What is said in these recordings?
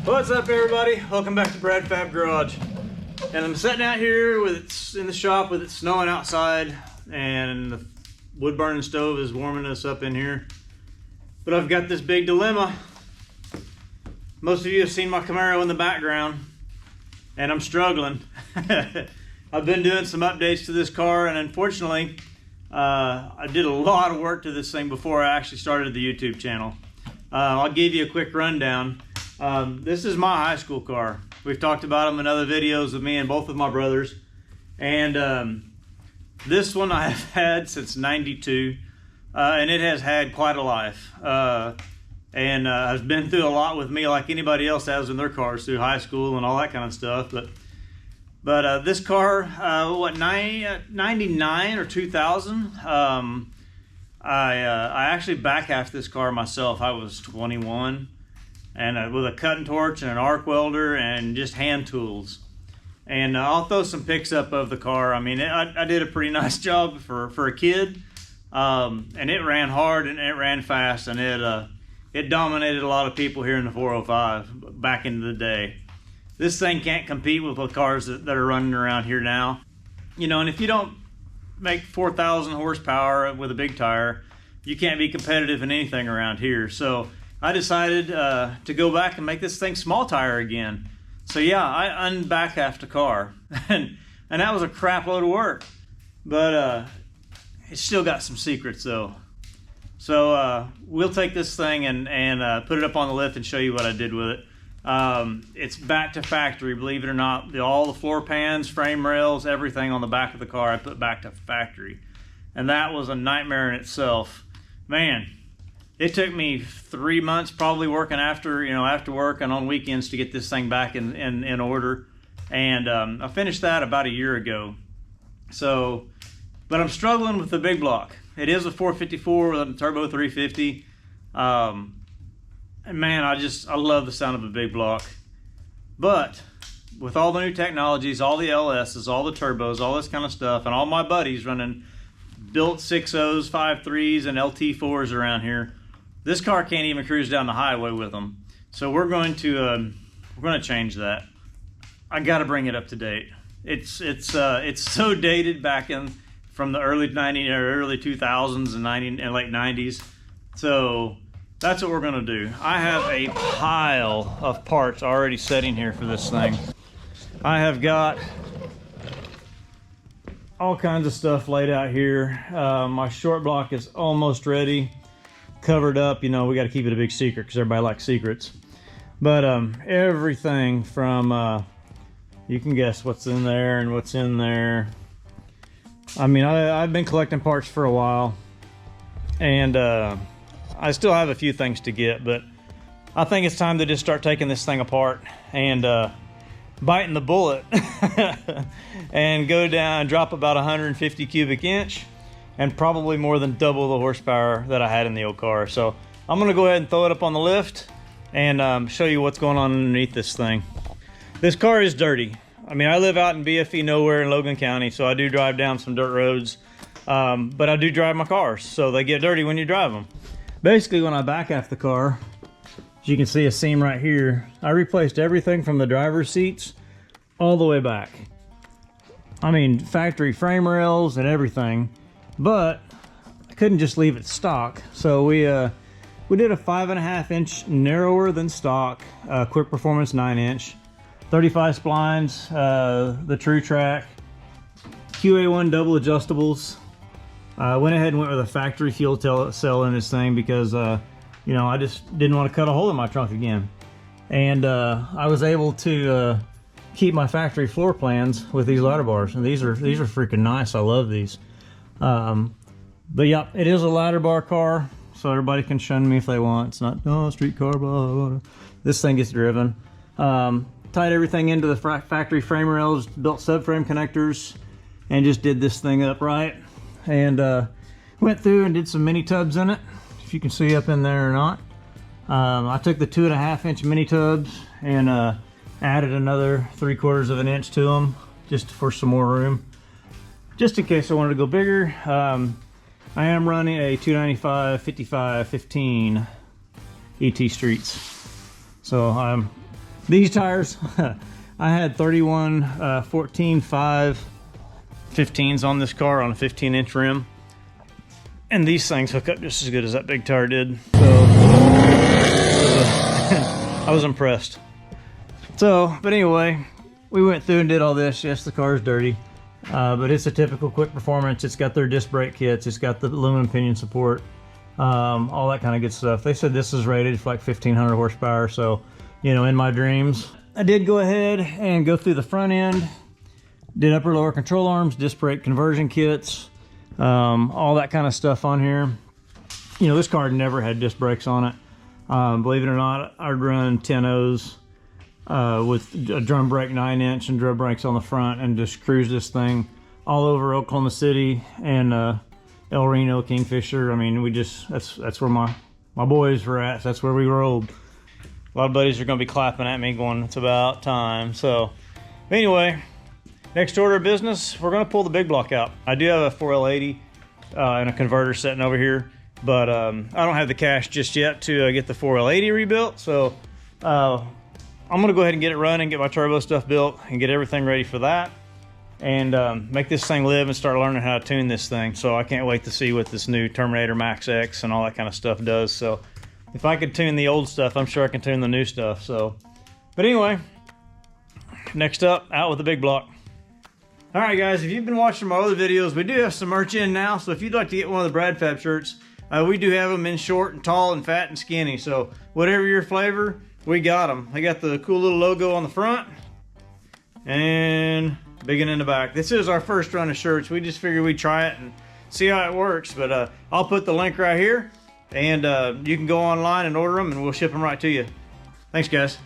What's up, everybody? Welcome back to Brad Fab Garage. And I'm sitting out here in the shop with it snowing outside, and the wood burning stove is warming us up in here. But I've got this big dilemma. Most of you have seen my Camaro in the background, and I'm struggling. I've been doing some updates to this car, and unfortunately, I did a lot of work to this thing before I actually started the YouTube channel. I'll give you a quick rundown. This is my high school car. We've talked about them in other videos with me and both of my brothers. And this one I have had since '92, and it has had quite a life. And has been through a lot with me, like anybody else has in their cars through high school and all that kind of stuff. But this car, 99 or 2000, I actually back-halved this car myself. I was 21, and with a cutting torch and an arc welder and just hand tools. And I'll throw some pics up of the car. I mean, I did a pretty nice job for a kid, and it ran hard and it ran fast, and it dominated a lot of people here in the 405 back in the day. This thing can't compete with the cars that are running around here now. You know, and if you don't make 4,000 horsepower with a big tire, you can't be competitive in anything around here. So I decided to go back and make this thing small tire again. So yeah, I unback-halved the car, and that was a crap load of work. But it's still got some secrets though. So we'll take this thing and put it up on the lift and show you what I did with it. It's back to factory, believe it or not. All the floor pans, frame rails, everything on the back of the car I put back to factory. And that was a nightmare in itself. Man, it took me 3 months probably working after work and on weekends to get this thing back in order. And I finished that about a year ago. So, but I'm struggling with the big block. It is a 454 with a turbo 350. And man, I love the sound of a big block. But with all the new technologies, all the LSs, all the turbos, all this kind of stuff, and all my buddies running built 6.0s, 5.3s, and LT4s around here, this car can't even cruise down the highway with them. So we're going to change that. I got to bring it up to date. It's so dated back from the early 90s or early 2000s and late 90s. So that's what we're gonna do. I have a pile of parts already sitting here for this thing. I have got all kinds of stuff laid out here. My short block is almost ready, covered up. You know, we got to keep it a big secret because everybody likes secrets. But everything from you can guess what's in there and what's in there. I mean, I've been collecting parts for a while, and I still have a few things to get, but I think it's time to just start taking this thing apart and biting the bullet and go down and drop about 150 cubic inch and probably more than double the horsepower that I had in the old car. So I'm gonna go ahead and throw it up on the lift and show you what's going on underneath this thing. This car is dirty. I mean, I live out in BFE nowhere in Logan County, so I do drive down some dirt roads, but I do drive my cars, so they get dirty when you drive them. Basically, when I back-half the car, as you can see a seam right here, I replaced everything from the driver's seats all the way back. I mean, factory frame rails and everything, but I couldn't just leave it stock. So we did a 5.5 inch narrower than stock, quick performance 9 inch, 35 splines, the True Track, QA1 double adjustables. I went ahead and went with a factory fuel cell in this thing because, you know, I just didn't want to cut a hole in my trunk again. And I was able to keep my factory floor plans with these ladder bars. And these are freaking nice. I love these. But yeah, it is a ladder bar car, so everybody can shun me if they want. It's not, oh, street car, blah, blah, blah. This thing gets driven. Tied everything into the factory frame rails, built subframe connectors, and just did this thing up right. And went through and did some mini tubs in it, if you can see up in there or not. I took the 2.5 inch mini tubs and added another 3/4 of an inch to them just for some more room, just in case I wanted to go bigger. I am running a 295 55 15 ET Streets, so I'm These tires, I had 31 14 5 15s on this car on a 15-inch rim, and these things hook up just as good as that big tire did. So I was impressed. So, but anyway, we went through and did all this. Yes, the car's dirty, but it's a typical Quick Performance. It's got their disc brake kits. It's got the aluminum pinion support, all that kind of good stuff. They said this is rated for like 1,500 horsepower. So, you know, in my dreams, I did go ahead and go through the front end, did upper lower control arms, disc brake conversion kits, all that kind of stuff on here. You know, this car never had disc brakes on it. Believe it or not, I'd run 10-0s with a drum brake 9-inch and drum brakes on the front, and just cruise this thing all over Oklahoma City and El Reno, Kingfisher. I mean, we just, that's where my boys were at. So that's where we rolled. A lot of buddies are going to be clapping at me going, it's about time. So anyway, next order of business, we're going to pull the big block out. I do have a 4L80 and a converter sitting over here, but I don't have the cash just yet to get the 4L80 rebuilt. So I'm going to go ahead and get it running, get my turbo stuff built, and get everything ready for that, and make this thing live and start learning how to tune this thing. So I can't wait to see what this new Terminator Max X and all that kind of stuff does. So if I could tune the old stuff, I'm sure I can tune the new stuff. So, but anyway, next up, out with the big block. All right, guys, if you've been watching my other videos, we do have some merch in now. So if you'd like to get one of the Brad Fab shirts, we do have them in short and tall and fat and skinny. So whatever your flavor, we got them. They got the cool little logo on the front and big one in the back. This is our first run of shirts. We just figured we'd try it and see how it works. But I'll put the link right here, and you can go online and order them, and we'll ship them right to you. Thanks, guys.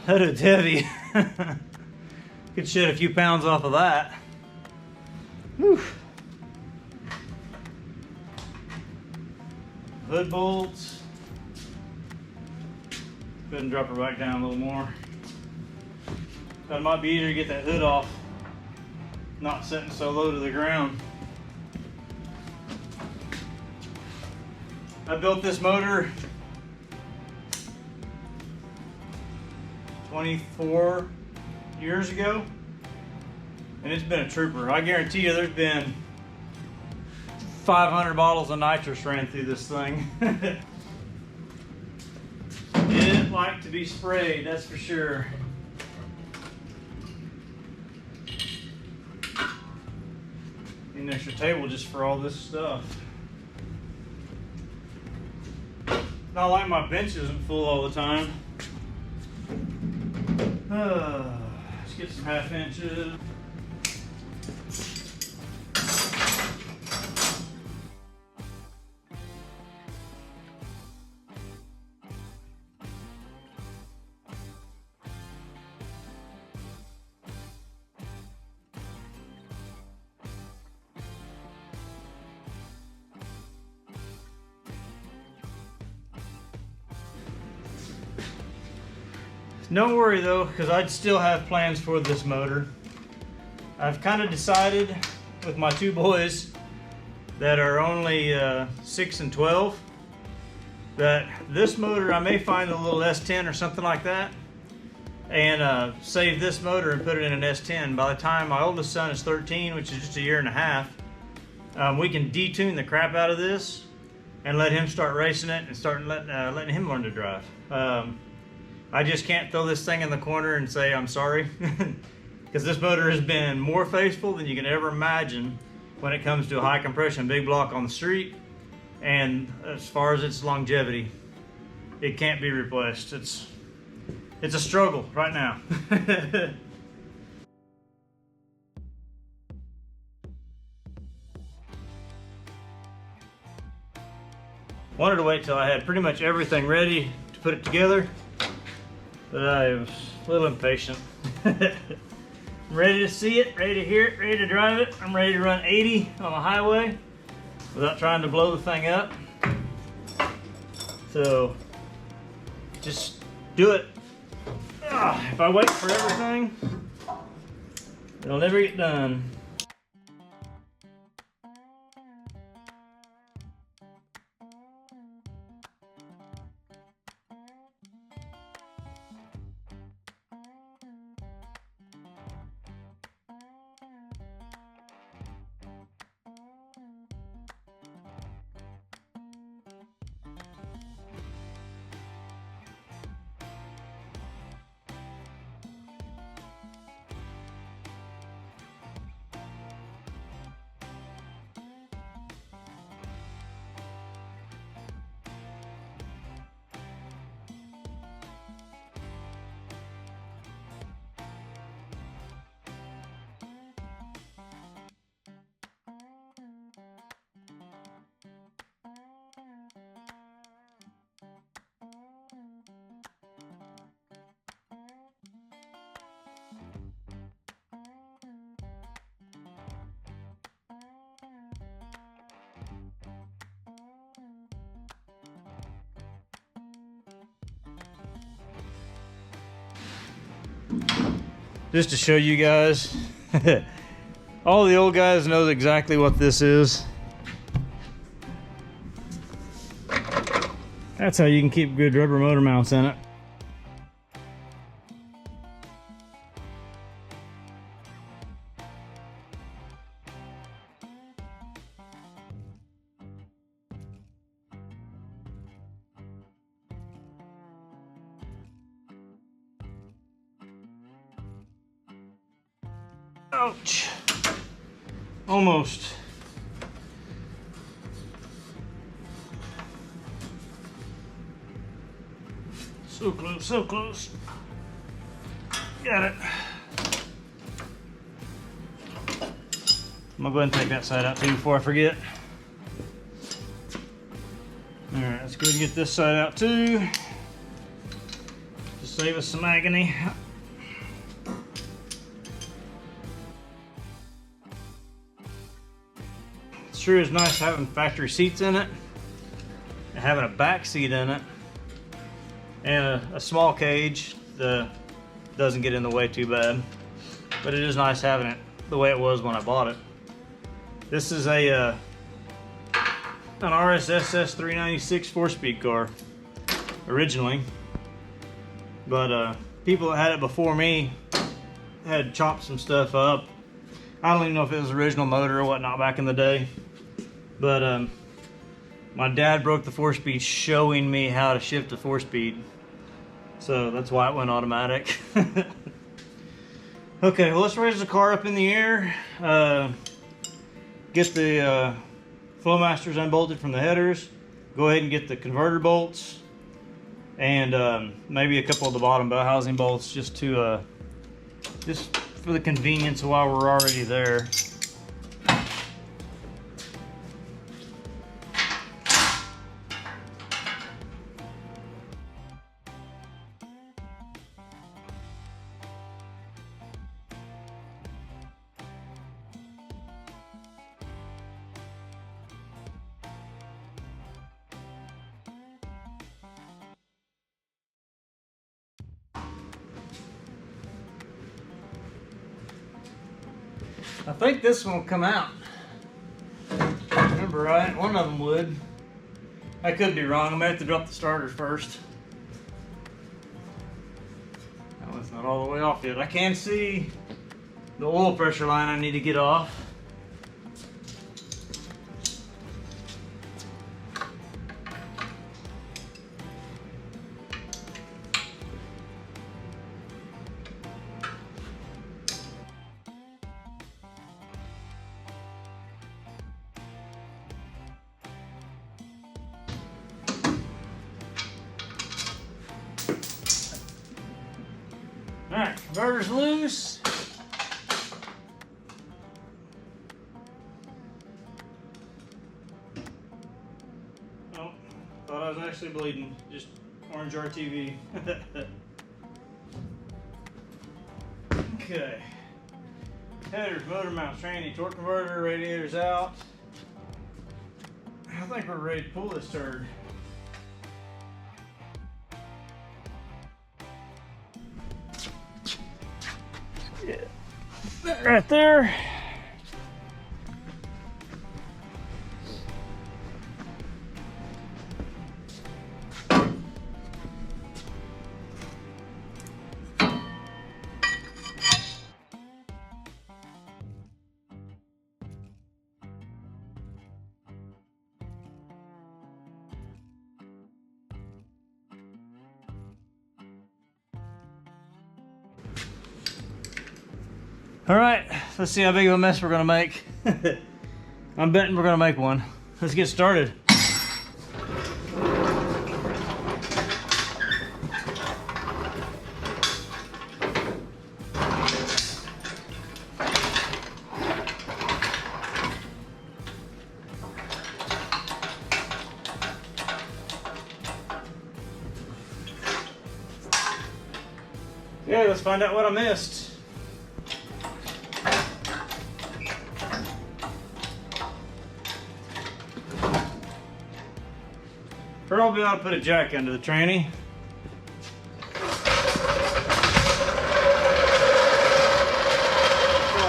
That is heavy. Could shed a few pounds off of that. Whew. Hood bolts. Go ahead and drop her back down a little more. Thought it might be easier to get that hood off, not sitting so low to the ground. I built this motor 24 years ago, and it's been a trooper. I guarantee you there's been 500 bottles of nitrous ran through this thing. It didn't like to be sprayed, that's for sure. Need an extra table just for all this stuff. Not like my bench isn't full all the time. Let's get some 1/2 inches. Don't worry though, because I'd still have plans for this motor. I've kind of decided with my two boys that are only 6 and 12 that this motor I may find a little S10 or something like that, and save this motor and put it in an S10. By the time my oldest son is 13, which is just a year and a half, we can detune the crap out of this and let him start racing it and start letting him learn to drive. I just can't throw this thing in the corner and say I'm sorry, because this motor has been more faithful than you can ever imagine when it comes to a high compression big block on the street. And as far as its longevity, it can't be replaced. It's a struggle right now. Wanted to wait till I had pretty much everything ready to put it together, but I was a little impatient. I'm ready to see it, ready to hear it, ready to drive it. I'm ready to run 80 on the highway without trying to blow the thing up. So just do it. If I wait for everything, it'll never get done. Just to show you guys, all the old guys know exactly what this is. That's how you can keep good rubber motor mounts in it. Ouch. Almost. So close, so close. Got it. I'm gonna go ahead and take that side out too before I forget. Alright, let's go ahead and get this side out too. Just save us some agony. Sure is nice having factory seats in it, and having a back seat in it, and a small cage that doesn't get in the way too bad. But it is nice having it the way it was when I bought it. This is an RSSS 396 4-speed car originally, but people that had it before me had chopped some stuff up. I don't even know if it was original motor or whatnot back in the day. But my dad broke the 4-speed showing me how to shift the 4-speed. So that's why it went automatic. Okay, well, let's raise the car up in the air. Get the Flowmasters unbolted from the headers. Go ahead and get the converter bolts. And maybe a couple of the bottom bow housing bolts just for the convenience while we're already there. I think this one will come out. Remember right? One of them would. I could be wrong. I'm gonna have to drop the starters first. That one's not all the way off yet. I can see the oil pressure line I need to get off. Alright, converter's loose. Oh, thought I was actually bleeding. Just orange RTV. Okay. Headers, motor mounts, tranny, torque converter, radiator's out. I think we're ready to pull this turd. Right there. All right, let's see how big of a mess we're gonna make. I'm betting we're gonna make one. Let's get started. Okay, let's find out what I missed. Probably ought to put a jack under the tranny. I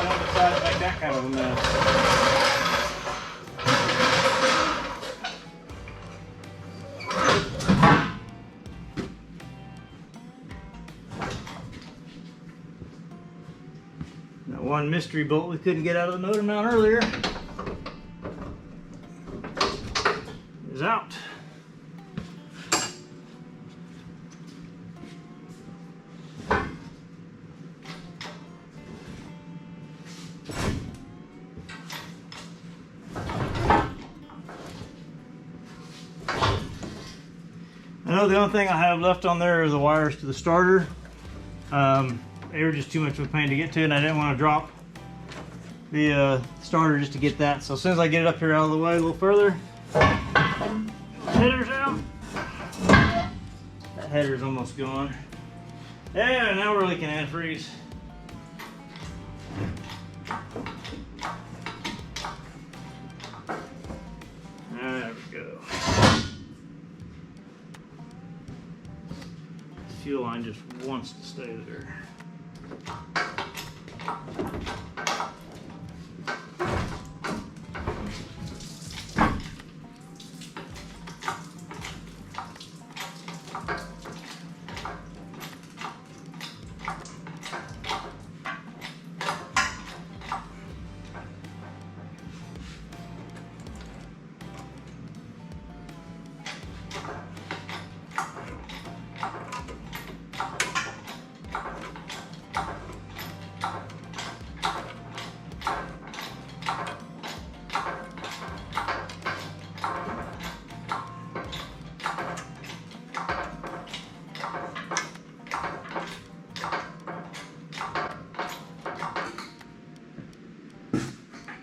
don't decide to make that kind of a mess. That one mystery bolt we couldn't get out of the motor mount earlier is out. I know the only thing I have left on there is the wires to the starter. They were just too much of a pain to get to, and I didn't want to drop the starter just to get that. So as soon as I get it up here out of the way a little further, header's out. That header's almost gone. Yeah, now we're leaking antifreeze. There we go. Fuel line just wants to stay there.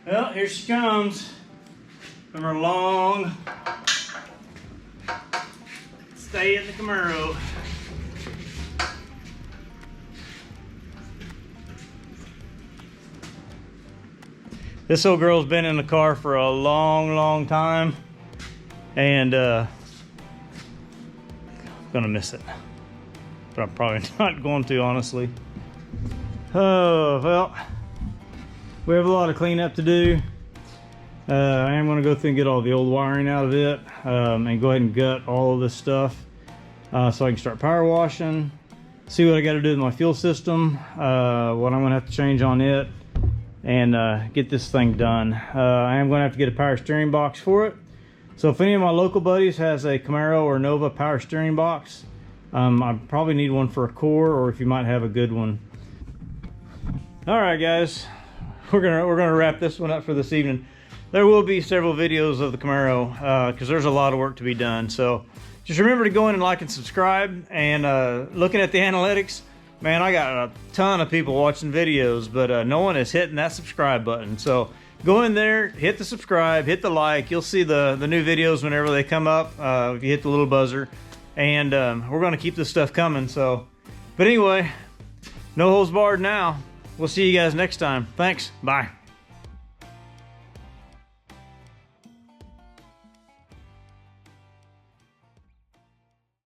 Well, here she comes from her long stay in the Camaro. This old girl's been in the car for a long time, and I'm gonna miss it, but I'm probably not going to, honestly. Oh, well, we have a lot of cleanup to do. I am going to go through and get all the old wiring out of it, and go ahead and gut all of this stuff, so I can start power washing, see what I got to do with my fuel system, what I'm going to have to change on it, and get this thing done. I am going to have to get a power steering box for it. So if any of my local buddies has a Camaro or Nova power steering box, I probably need one for a core, or if you might have a good one. All right, guys. We're gonna wrap this one up for this evening. There will be several videos of the Camaro because there's a lot of work to be done. So just remember to go in and like and subscribe. And looking at the analytics, man, I got a ton of people watching videos, but no one is hitting that subscribe button. So go in there, hit the subscribe, hit the like. You'll see the new videos whenever they come up if you hit the little buzzer. And we're gonna keep this stuff coming. So, but anyway, no holds barred now. We'll see you guys next time. Thanks. Bye.